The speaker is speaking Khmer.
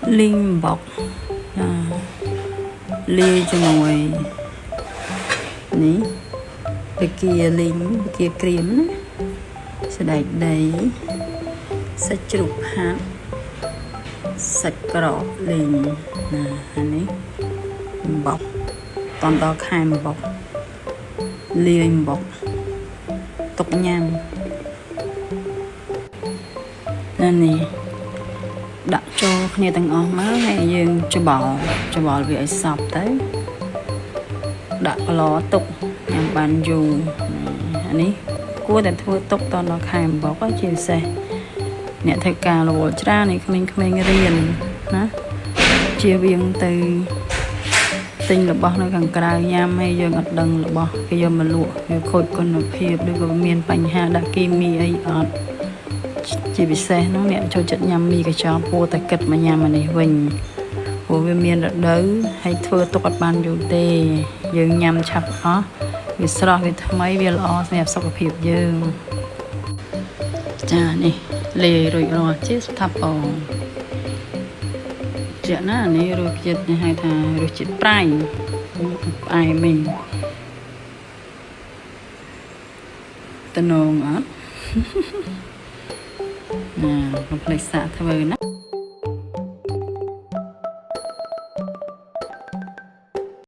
linh bọc lia cho ngồi ní cái kia linh cái kia cream sẽ đẩy đầy sẽ chụp hát sạch cỏ linh ní bọc toàn đó khai bọc lia bọc tục nhang nên nè đặt choគ្នាទាំងអស់មកហើយយើងច្បល់វាឲ្យសព្វទៅដាក់ប្លោទុកញ៉ាំបានយូរអានេះគួរតែធ្វើទុកតដល់ខែអំបុកជាពិសេសអ្នកធ្វើការរវល់ច្រើននេះក្មេងៗរៀនណាជៀសវាងទៅទិញរបស់នៅខាងក្រៅញ៉ាំហើយយើងអត់ដឹងរបស់គេយកមកលក់វាខូចគុណភាពឬក៏មានបញ្ហាដាក់គីមីអីអត់ជាពិសេសនោះអ្នកចូលចិត្តញ៉ាំមីកញ្ចប់ពោតែគិតមកញ៉ាំអានេះវិញព្រោះវាមានរដូវហើយធ្វើទុកអត់បានយូរទេយើងញ៉ាំឆាប់អស់វាស្រស់វាថ្មីវាល្អសម្រាប់សុខភាពយើងចានេះលេរួចរាល់ជាស្ថាពរជាណានេះរសជាតិនេះហៅថារសជាតិប្រៃផ្អែមវិញតំណងអត់ណាកុំភ្លេចសាកធ្វើណា